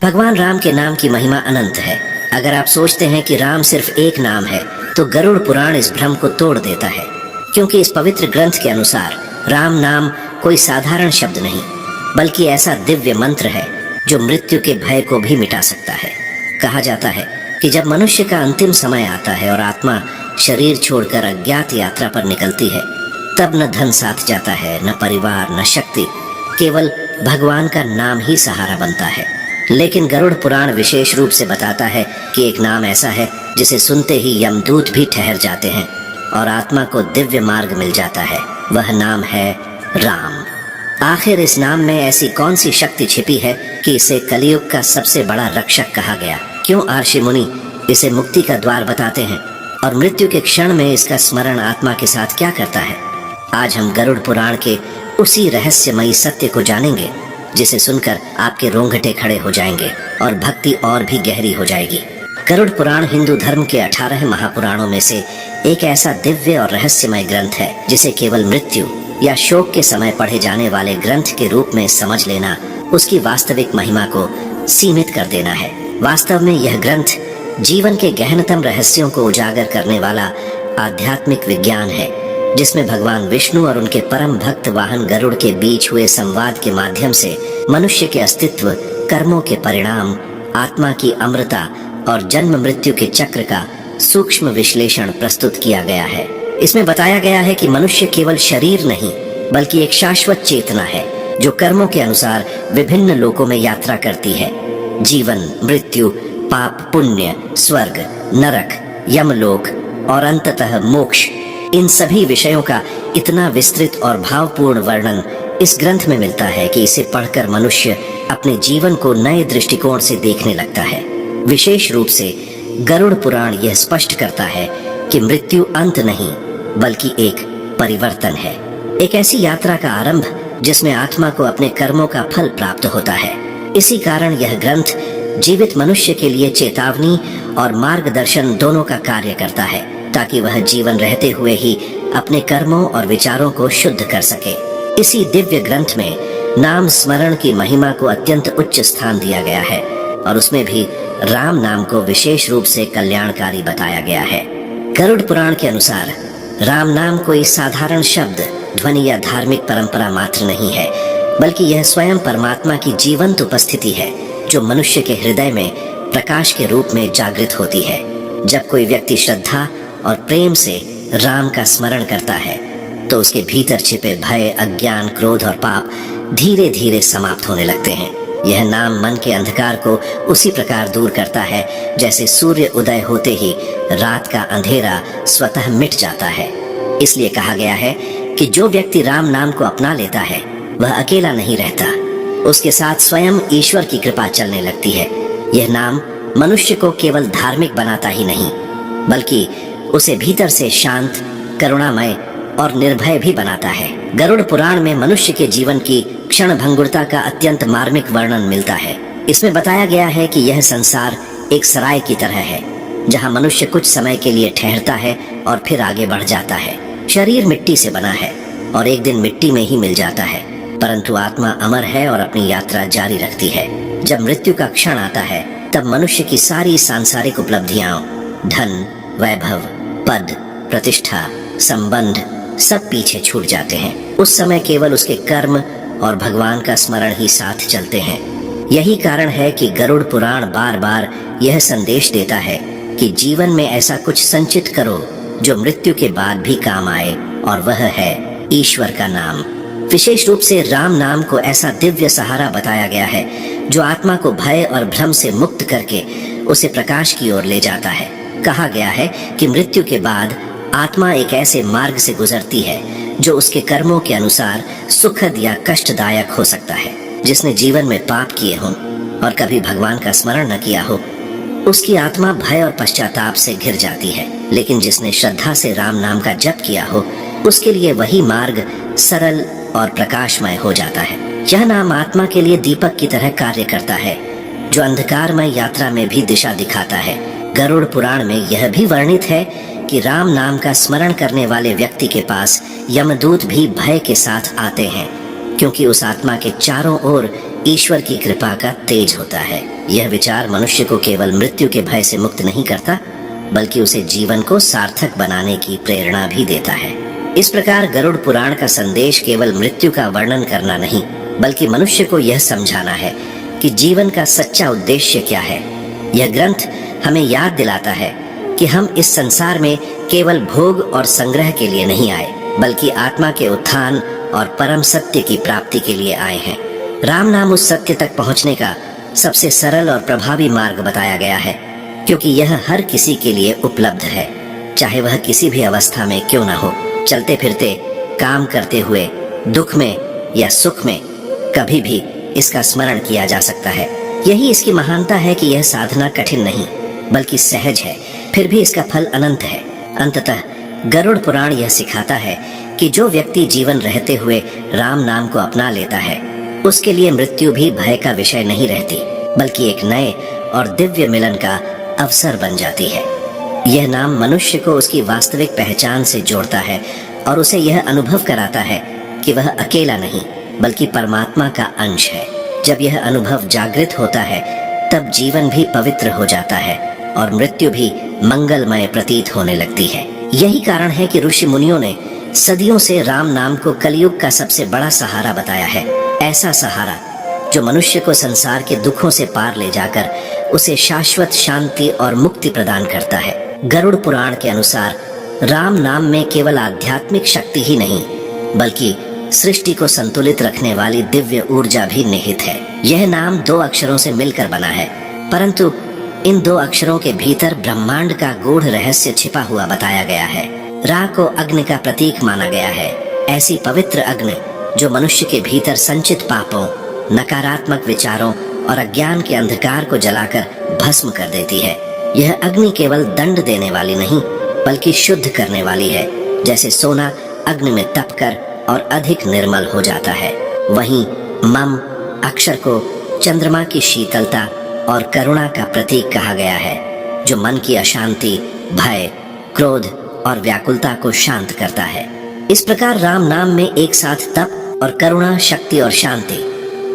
भगवान राम के नाम की महिमा अनंत है। अगर आप सोचते हैं कि राम सिर्फ एक नाम है तो गरुड़ पुराण इस भ्रम को तोड़ देता है, क्योंकि इस पवित्र ग्रंथ के अनुसार राम नाम कोई साधारण शब्द नहीं, बल्कि ऐसा दिव्य मंत्र है जो मृत्यु के भय को भी मिटा सकता है। कहा जाता है कि जब मनुष्य का अंतिम समय आता है और आत्मा शरीर छोड़कर अज्ञात यात्रा पर निकलती है, तब न धन साथ जाता है, न परिवार, न शक्ति, केवल भगवान का नाम ही सहारा बनता है। लेकिन गरुड़ पुराण विशेष रूप से बताता है कि एक नाम ऐसा है जिसे सुनते ही यमदूत भी ठहर जाते हैं और आत्मा को दिव्य मार्ग मिल जाता है। वह नाम है राम। आखिर इस नाम में ऐसी कौन सी शक्ति छिपी है कि इसे कलयुग का सबसे बड़ा रक्षक कहा गया? क्यों आर्षि मुनि इसे मुक्ति का द्वार बताते हैं और मृत्यु के क्षण में इसका स्मरण आत्मा के साथ क्या करता है? आज हम गरुड़ पुराण के उसी रहस्यमयी सत्य को जानेंगे जिसे सुनकर आपके रोंगटे खड़े हो जाएंगे और भक्ति और भी गहरी हो जाएगी। गरुड़ पुराण हिंदू धर्म के 18 महापुराणों में से एक ऐसा दिव्य और रहस्यमय ग्रंथ है जिसे केवल मृत्यु या शोक के समय पढ़े जाने वाले ग्रंथ के रूप में समझ लेना उसकी वास्तविक महिमा को सीमित कर देना है। वास्तव में यह ग्रंथ जीवन के गहनतम रहस्यों को उजागर करने वाला आध्यात्मिक विज्ञान है, जिसमें भगवान विष्णु और उनके परम भक्त वाहन गरुड़ के बीच हुए संवाद के माध्यम से मनुष्य के अस्तित्व, कर्मों के परिणाम, आत्मा की अमरता और जन्म मृत्यु के चक्र का सूक्ष्म विश्लेषण प्रस्तुत किया गया है। इसमें बताया गया है कि मनुष्य केवल शरीर नहीं बल्कि एक शाश्वत चेतना है जो कर्मों के अनुसार विभिन्न लोकों में यात्रा करती है। जीवन, मृत्यु, पाप, पुण्य, स्वर्ग, नरक, यमलोक और अंततः मोक्ष, इन सभी विषयों का इतना विस्तृत और भावपूर्ण वर्णन इस ग्रंथ में मिलता है कि इसे पढ़कर मनुष्य अपने जीवन को नए दृष्टिकोण से देखने लगता है। विशेष रूप से गरुड़ पुराण यह स्पष्ट करता है कि मृत्यु अंत नहीं बल्कि एक परिवर्तन है, एक ऐसी यात्रा का आरंभ जिसमें आत्मा को अपने कर्मों का फल प्राप्त होता है। इसी कारण यह ग्रंथ जीवित मनुष्य के लिए चेतावनी और मार्गदर्शन दोनों का कार्य करता है, ताकि वह जीवन रहते हुए ही अपने कर्मों और विचारों को शुद्ध कर सके। इसी दिव्य ग्रंथ में नाम स्मरण की महिमा को अत्यंत उच्च स्थान दिया गया है और उसमें भी राम नाम को विशेष रूप से कल्याणकारी बताया गया है। गरुड़ पुराण के अनुसार राम नाम कोई साधारण शब्द, ध्वनि या धार्मिक परंपरा मात्र नहीं है, बल्कि यह स्वयं परमात्मा की जीवंत उपस्थिति है जो मनुष्य के हृदय में प्रकाश के रूप में जागृत होती है। जब कोई व्यक्ति श्रद्धा और प्रेम से राम का स्मरण करता है तो उसके भीतर छिपे भय, अज्ञान, क्रोध और पाप धीरे धीरे समाप्त होने लगते हैं। यह नाम मन के अंधकार को उसी प्रकार दूर करता है जैसे सूर्य उदय होते ही रात का अंधेरा स्वतः मिट जाता है। इसलिए कहा गया है कि जो व्यक्ति राम नाम को अपना लेता है वह अकेला नहीं रहता, उसके साथ स्वयं ईश्वर की कृपा चलने लगती है। यह नाम मनुष्य को केवल धार्मिक बनाता ही नहीं बल्कि उसे भीतर से शांत, करुणामय और निर्भय भी बनाता है। गरुड़ पुराण में मनुष्य के जीवन की क्षण भंगुरता का अत्यंत मार्मिक वर्णन मिलता है। इसमें बताया गया है कि यह संसार एक सराय की तरह है जहां मनुष्य कुछ समय के लिए ठहरता है और फिर आगे बढ़ जाता है। शरीर मिट्टी से बना है और एक दिन मिट्टी में ही मिल जाता है, परंतु आत्मा अमर है और अपनी यात्रा जारी रखती है। जब मृत्यु का क्षण आता है तब मनुष्य की सारी सांसारिक उपलब्धियां, धन, वैभव, पद, प्रतिष्ठा, संबंध सब पीछे छूट जाते हैं। उस समय केवल उसके कर्म और भगवान का स्मरण ही साथ चलते हैं। यही कारण है कि गरुड़ पुराण बार बार यह संदेश देता है कि जीवन में ऐसा कुछ संचित करो जो मृत्यु के बाद भी काम आए, और वह है ईश्वर का नाम। विशेष रूप से राम नाम को ऐसा दिव्य सहारा बताया गया है जो आत्मा को भय और भ्रम से मुक्त करके उसे प्रकाश की ओर ले जाता है। कहा गया है कि मृत्यु के बाद आत्मा एक ऐसे मार्ग से गुजरती है जो उसके कर्मों के अनुसार सुखद या कष्टदायक हो सकता है। जिसने जीवन में पाप किए हों और कभी भगवान का स्मरण न किया हो, उसकी आत्मा भय और पश्चाताप से घिर जाती है। लेकिन जिसने श्रद्धा से राम नाम का जप किया हो, उसके लिए वही मार्ग सरल और प्रकाशमय हो जाता है। यह नाम आत्मा के लिए दीपक की तरह कार्य करता है जो अंधकारमय यात्रा में भी दिशा दिखाता है। गरुड़ पुराण में यह भी वर्णित है कि राम नाम का स्मरण करने वाले व्यक्ति के पास यमदूत भी भय के साथ आते हैं, क्योंकि उस आत्मा के चारों ओर ईश्वर की कृपा का तेज होता है। यह विचार मनुष्य को केवल मृत्यु के भय से मुक्त नहीं करता, बल्कि उसे जीवन को सार्थक बनाने की प्रेरणा भी देता है। इस प्रकार गरुड़ पुराण का संदेश केवल मृत्यु का वर्णन करना नहीं, बल्कि मनुष्य को यह समझाना है कि जीवन का सच्चा उद्देश्य क्या है। यह ग्रंथ हमें याद दिलाता है कि हम इस संसार में केवल भोग और संग्रह के लिए नहीं आए, बल्कि आत्मा के उत्थान और परम सत्य की प्राप्ति के लिए आए हैं। राम नाम उस सत्य तक पहुंचने का सबसे सरल और प्रभावी मार्ग बताया गया है, क्योंकि यह हर किसी के लिए उपलब्ध है, चाहे वह किसी भी अवस्था में क्यों न हो। चलते फिरते, काम करते हुए, दुख में या सुख में, कभी भी इसका स्मरण किया जा सकता है। यही इसकी महानता है कि यह साधना कठिन नहीं, बल्कि सहज है, फिर भी इसका फल अनंत है। अंततः गरुड़ पुराण यह सिखाता है कि जो व्यक्ति जीवन रहते हुए राम नाम को अपना लेता है, उसके लिए मृत्यु भी भय का विषय नहीं रहती, बल्कि एक नए और दिव्य मिलन का अवसर बन जाती है। यह नाम मनुष्य को उसकी वास्तविक पहचान से जोड़ता है और उसे यह अनुभव कराता है कि वह अकेला नहीं, बल्कि परमात्मा का अंश है। जब यह अनुभव जागृत होता है, तब जीवन भी पवित्र हो जाता है और मृत्यु भी मंगलमय प्रतीत होने लगती है। यही कारण है कि ऋषि मुनियों ने सदियों से राम नाम को कलयुग का सबसे बड़ा सहारा बताया है। ऐसा सहारा जो मनुष्य को संसार के दुखों से पार ले जाकर उसे शाश्वत शांति और मुक्ति प्रदान करता है। गरुड़ पुराण के अनुसार राम नाम में केवल आध्यात्मिक शक्ति ही नहीं, बल्कि सृष्टि को संतुलित रखने वाली दिव्य ऊर्जा भी निहित है। यह नाम 2 अक्षरों से मिलकर बना है, परंतु इन 2 अक्षरों के भीतर ब्रह्मांड का गूढ़ रहस्य छिपा हुआ बताया गया है। रा को अग्नि का प्रतीक माना गया है। ऐसी पवित्र अग्नि जो मनुष्य के भीतर संचित पापों, नकारात्मक विचारों और अज्ञान के अंधकार को जलाकर भस्म कर देती है। यह अग्नि केवल दंड देने वाली नहीं, बल्कि शुद्ध करने वाली है। जैसे सोना अग्नि में तपकर और अधिक निर्मल हो जाता है, वहीं मम अक्षर को चंद्रमा की शीतलता और करुणा का प्रतीक कहा गया है, जो मन की अशांति, भय, क्रोध और व्याकुलता को शांत करता है। इस प्रकार राम नाम में एक साथ तप और करुणा, शक्ति और शांति,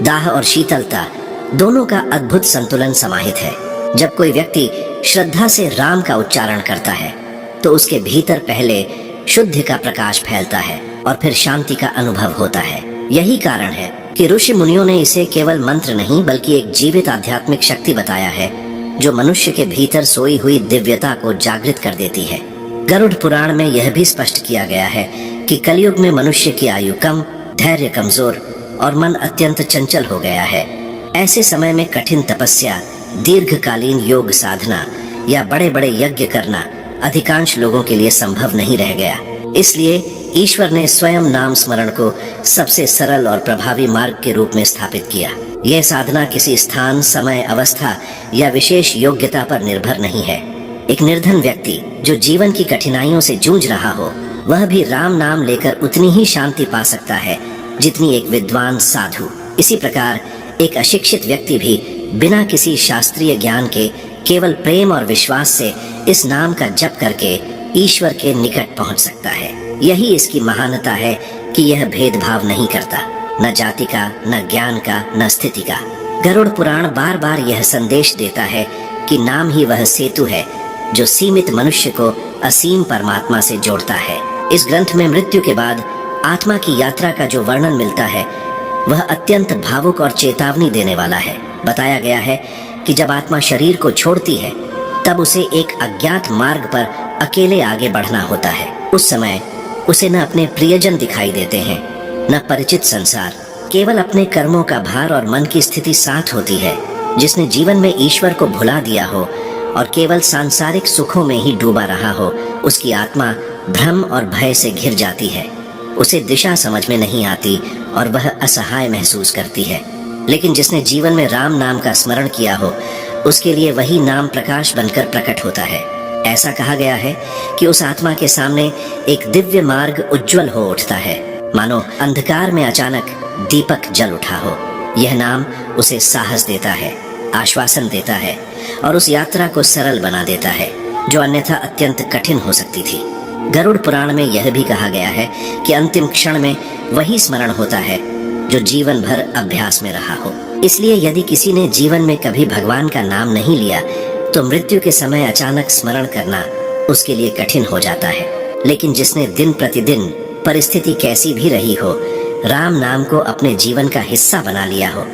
दाह और शीतलता दोनों का अद्भुत संतुलन समाहित है। जब कोई व्यक्ति श्रद्धा से राम का उच्चारण करता है, तो उसके भीतर पहले शुद्ध का प्रकाश फैलता है और फिर शांति का अनुभव होता है। यही कारण है कि ऋषि मुनियों ने इसे केवल मंत्र नहीं, बल्कि एक जीवित आध्यात्मिक शक्ति बताया है, जो मनुष्य के भीतर सोई हुई दिव्यता को जागृत कर देती है। गरुड़ पुराण में यह भी स्पष्ट किया गया है कि कलयुग में मनुष्य की आयु कम, धैर्य कमजोर और मन अत्यंत चंचल हो गया है। ऐसे समय में कठिन तपस्या, दीर्घकालीन योग साधना या बड़े बड़े यज्ञ करना अधिकांश लोगों के लिए संभव नहीं रह गया। इसलिए ईश्वर ने स्वयं नाम स्मरण को सबसे सरल और प्रभावी मार्ग के रूप में स्थापित किया। यह साधना किसी स्थान, समय, अवस्था या विशेष योग्यता पर निर्भर नहीं है। एक निर्धन व्यक्ति जो जीवन की कठिनाइयों से जूझ रहा हो, वह भी राम नाम लेकर उतनी ही शांति पा सकता है जितनी एक विद्वान साधु। इसी प्रकार एक अशिक्षित व्यक्ति भी बिना किसी शास्त्रीय ज्ञान के केवल प्रेम और विश्वास से इस नाम का जप करके ईश्वर के निकट पहुंच सकता है। यही इसकी महानता है कि यह भेदभाव नहीं करता, न जाति का, न ज्ञान का, न स्थिति का। गरुड़ पुराण बार बार यह संदेश देता है कि नाम ही वह सेतु है जो सीमित मनुष्य को असीम परमात्मा से जोड़ता है। इस ग्रंथ में मृत्यु के बाद आत्मा की यात्रा का जो वर्णन मिलता है, वह अत्यंत भावुक और चेतावनी देने वाला है। बताया गया है कि जब आत्मा शरीर को छोड़ती है, तब उसे एक अज्ञात मार्ग पर अकेले आगे बढ़ना होता है। उस समय उसे न अपने प्रियजन दिखाई देते हैं, न परिचित संसार, केवल अपने कर्मों का भार और मन की स्थिति साथ होती है। जिसने जीवन में ईश्वर को भुला दिया हो और केवल सांसारिक सुखों में ही डूबा रहा हो, उसकी आत्मा भ्रम और भय से घिर जाती है। उसे दिशा समझ में नहीं आती और वह असहाय महसूस करती है। लेकिन जिसने जीवन में राम नाम का स्मरण किया हो, उसके लिए वही नाम प्रकाश बनकर प्रकट होता है। ऐसा कहा गया है कि उस आत्मा के सामने एक दिव्य मार्ग उज्जवल हो उठता है, मानो अंधकार में अचानक दीपक जल उठा हो। यह नाम उसे साहस देता है, आश्वासन देता है और उस यात्रा को सरल बना देता है, जो अन्यथा अत्यंत कठिन हो सकती थी। गरुड़ पुराण में यह भी कहा गया है कि अंतिम क्षण में वही स्मरण होता है जो जीवन भर अभ्यास में रहा हो। इसलिए यदि किसी ने जीवन में कभी भगवान का नाम नहीं लिया तो मृत्यु के समय अचानक स्मरण करना उसके लिए कठिन हो जाता है। लेकिन जिसने दिन प्रतिदिन परिस्थिति कैसी भी रही हो, राम नाम को अपने जीवन का हिस्सा बना लिया हो,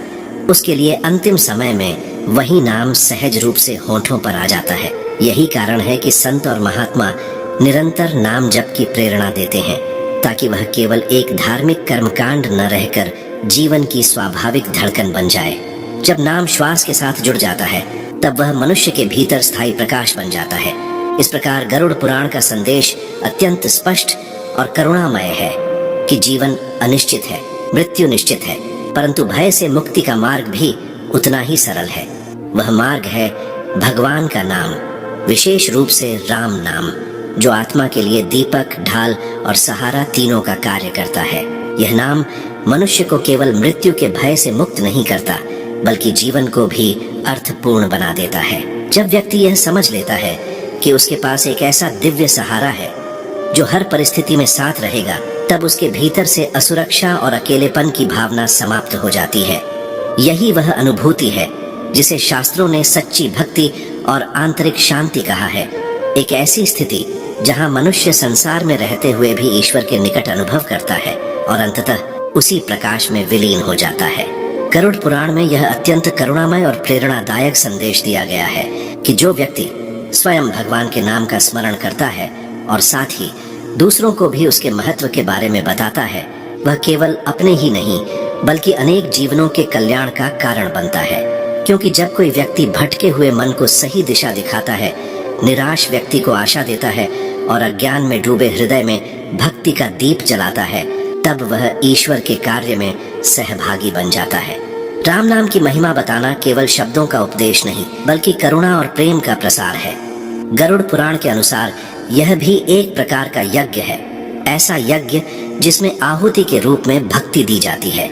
उसके लिए अंतिम समय में वही नाम सहज रूप से होठों पर आ जाता है। यही कारण है कि संत और महात्मा निरंतर नाम जप की प्रेरणा देते हैं, ताकि वह केवल एक धार्मिक कर्मकांड न रहकर जीवन की स्वाभाविक धड़कन बन जाए। जब नाम श्वास के साथ जुड़ जाता है तब वह मनुष्य के भीतर स्थायी प्रकाश बन जाता है। इस प्रकार गरुड़ पुराण का संदेश अत्यंत स्पष्ट और करुणामय है कि जीवन अनिश्चित है, मृत्यु निश्चित है, परंतु भय से मुक्ति का मार्ग भी उतना ही सरल है। वह मार्ग है भगवान का नाम, विशेष रूप से राम नाम, जो आत्मा के लिए दीपक, ढाल और सहारा तीनों का कार्य करता है। यह नाम मनुष्य को केवल मृत्यु के भय से मुक्त नहीं करता, बल्कि जीवन को भी अर्थपूर्ण बना देता है। जब व्यक्ति यह समझ लेता है कि उसके पास एक ऐसा दिव्य सहारा है जो हर परिस्थिति में साथ रहेगा, तब उसके भीतर से असुरक्षा और अकेलेपन की भावना समाप्त हो जाती है। यही वह अनुभूति है जिसे शास्त्रों ने सच्ची भक्ति और आंतरिक शांति कहा है। एक ऐसी स्थिति जहां मनुष्य संसार में रहते हुए भी ईश्वर के निकट अनुभव करता है और अंततः उसी प्रकाश में विलीन हो जाता है। गरुड़ पुराण में यह अत्यंत करुणामय और प्रेरणादायक संदेश दिया गया है कि जो व्यक्ति स्वयं भगवान के नाम का स्मरण करता है और साथ ही दूसरों को भी उसके महत्व के बारे में बताता है, वह केवल अपने ही नहीं बल्कि अनेक जीवनों के कल्याण का कारण बनता है। क्योंकि जब कोई व्यक्ति भटके हुए मन को सही दिशा दिखाता है, निराश व्यक्ति को आशा देता है और अज्ञान में डूबे हृदय में भक्ति का दीप जलाता है, तब वह ईश्वर के कार्य में सहभागी बन जाता है। राम नाम की महिमा बताना केवल शब्दों का उपदेश नहीं, बल्कि करुणा और प्रेम का प्रसार है। गरुड़ पुराण के अनुसार यह भी एक प्रकार का यज्ञ है, ऐसा यज्ञ जिसमें आहुति के रूप में भक्ति दी जाती है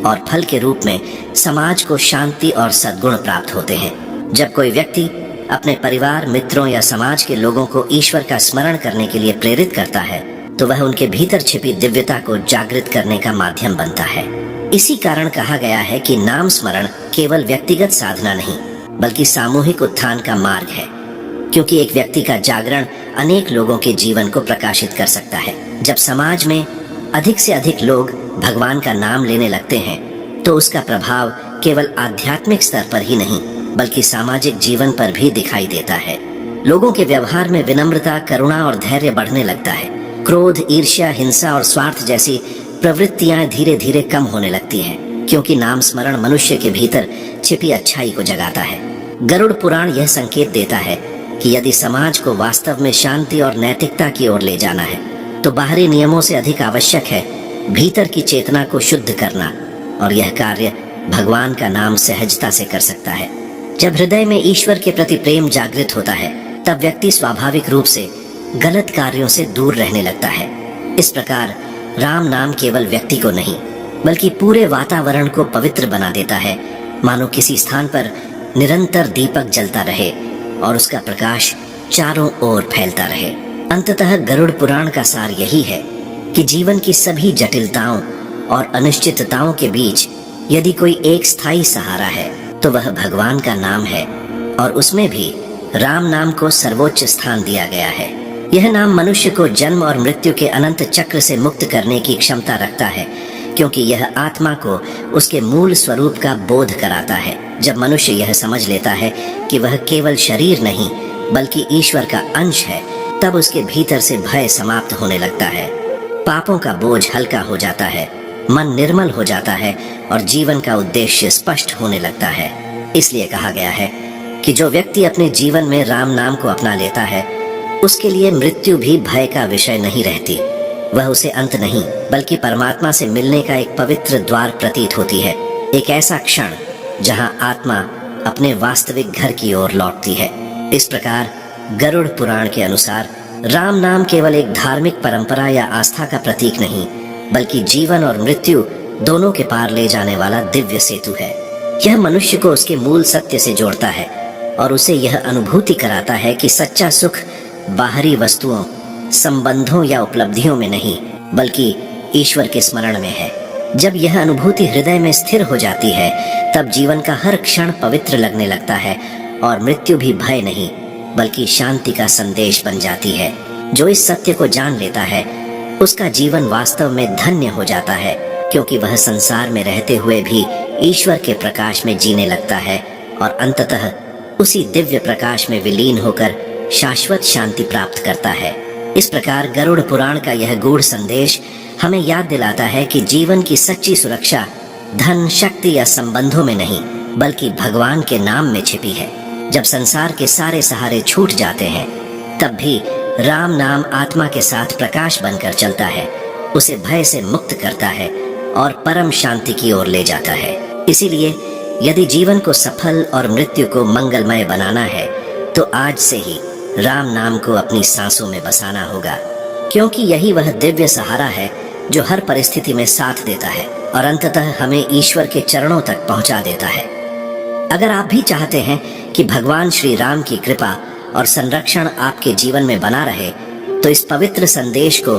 और फल के रूप में समाज को शांति और सद्गुण प्राप्त होते हैं। जब कोई व्यक्ति अपने परिवार, मित्रों या समाज के लोगों को ईश्वर का स्मरण करने के लिए प्रेरित करता है, तो वह उनके भीतर छिपी दिव्यता को जागृत करने का माध्यम बनता है। इसी कारण कहा गया है कि नाम स्मरण केवल व्यक्तिगत साधना नहीं, बल्कि सामूहिक उत्थान का मार्ग है, क्योंकि एक व्यक्ति का जागरण अनेक लोगों के जीवन को प्रकाशित कर सकता है। जब समाज में अधिक से अधिक लोग भगवान का नाम लेने लगते हैं, तो उसका प्रभाव केवल आध्यात्मिक स्तर पर ही नहीं, बल्कि सामाजिक जीवन पर भी दिखाई देता है। लोगों के व्यवहार में विनम्रता, करुणा और धैर्य बढ़ने लगता है। क्रोध, ईर्ष्या, हिंसा और स्वार्थ जैसी प्रवृत्तियां धीरे धीरे कम होने लगती हैं, क्योंकि नाम स्मरण मनुष्य के भीतर छिपी अच्छाई को जगाता है। गरुड़ पुराण यह संकेत देता है कि यदि समाज को वास्तव में शांति और नैतिकता की ओर ले जाना है, तो बाहरी नियमों से अधिक आवश्यक है भीतर की चेतना को शुद्ध करना, और यह कार्य भगवान का नाम सहजता से कर सकता है। जब हृदय में ईश्वर के प्रति प्रेम जागृत होता है, तब व्यक्ति स्वाभाविक रूप से गलत कार्यों से दूर रहने लगता है। इस प्रकार राम नाम केवल व्यक्ति को नहीं, बल्कि पूरे वातावरण को पवित्र बना देता है, मानो किसी स्थान पर निरंतर दीपक जलता रहे और उसका प्रकाश चारों ओर फैलता रहे। अंततः गरुड़ पुराण का सार यही है कि जीवन की सभी जटिलताओं और अनिश्चितताओं के बीच यदि कोई एक स्थायी सहारा है, तो वह भगवान का नाम है, और उसमें भी राम नाम को सर्वोच्च स्थान दिया गया है। यह नाम मनुष्य को जन्म और मृत्यु के अनंत चक्र से मुक्त करने की क्षमता रखता है, क्योंकि यह आत्मा को उसके मूल स्वरूप का बोध कराता है। जब मनुष्य यह समझ लेता है कि वह केवल शरीर नहीं बल्कि ईश्वर का अंश है, तब उसके भीतर से भय समाप्त होने लगता है, पापों का बोझ हल्का हो जाता है, मन निर्मल हो जाता है और जीवन का उद्देश्य स्पष्ट होने लगता है। इसलिए कहा गया है कि जो व्यक्ति अपने जीवन में राम नाम को अपना लेता है, उसके लिए मृत्यु भी भय का विषय नहीं रहती। वह उसे अंत नहीं बल्कि परमात्मा से मिलने का एक पवित्र द्वार प्रतीत होती है, एक ऐसा क्षण जहां आत्मा अपने वास्तविक घर की ओर लौटती है। इस प्रकार गरुड़ पुराण के अनुसार राम नाम केवल एक धार्मिक परंपरा या आस्था का प्रतीक नहीं, बल्कि जीवन और मृत्यु दोनों के पार ले जाने वाला दिव्य सेतु है। यह मनुष्य को उसके मूल सत्य से जोड़ता है और उसे यह अनुभूति कराता है कि सच्चा सुख बाहरी वस्तुओं, संबंधों या उपलब्धियों में नहीं, बल्कि ईश्वर के स्मरण में है। जब यह अनुभूति हृदय में स्थिर हो जाती है तब जीवन का हर क्षण पवित्र लगने लगता है और मृत्यु भी भय नहीं बल्कि शांति का संदेश बन जाती है। जो इस सत्य को जान लेता है उसका जीवन वास्तव में धन्य हो जाता है, क्योंकि वह संसार में रहते हुए भी ईश्वर के प्रकाश में जीने लगता है और अंततः उसी दिव्य प्रकाश में विलीन होकर शाश्वत शांति प्राप्त करता है। इस प्रकार गरुड़ पुराण का यह गूढ़ संदेश हमें याद दिलाता है कि जीवन की सच्ची सुरक्षा धन, शक्ति या संबंधों में नहीं बल्कि भगवान के नाम में छिपी है। जब संसार के सारे सहारे छूट जाते हैं तब भी राम नाम आत्मा के साथ प्रकाश बनकर चलता है, उसे भय से मुक्त करता है और परम शांति की ओर ले जाता है। इसीलिए यदि जीवन को सफल और मृत्यु को मंगलमय बनाना है तो आज से ही राम नाम को अपनी सांसों में बसाना होगा, क्योंकि यही वह दिव्य सहारा है जो हर परिस्थिति में साथ देता है और अंततः हमें ईश्वर के चरणों तक पहुंचा देता है। अगर आप भी चाहते हैं कि भगवान श्री राम की कृपा और संरक्षण आपके जीवन में बना रहे तो इस पवित्र संदेश को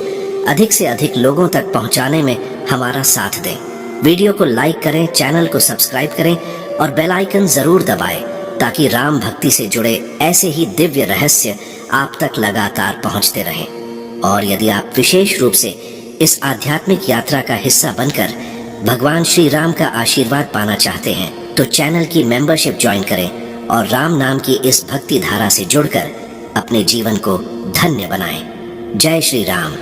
अधिक से अधिक लोगों तक पहुंचाने में हमारा साथ दें। वीडियो को लाइक करें, चैनल को सब्सक्राइब करें और बेल आइकन जरूर दबाएं ताकि राम भक्ति से जुड़े ऐसे ही दिव्य रहस्य आप तक लगातार पहुंचते रहें। और यदि आप विशेष रूप से इस आध्यात्मिक यात्रा का हिस्सा बनकर भगवान श्री राम का आशीर्वाद पाना चाहते हैं तो चैनल की मेंबरशिप ज्वाइन करें और राम नाम की इस भक्ति धारा से जुड़कर अपने जीवन को धन्य बनाएं। जय श्री राम।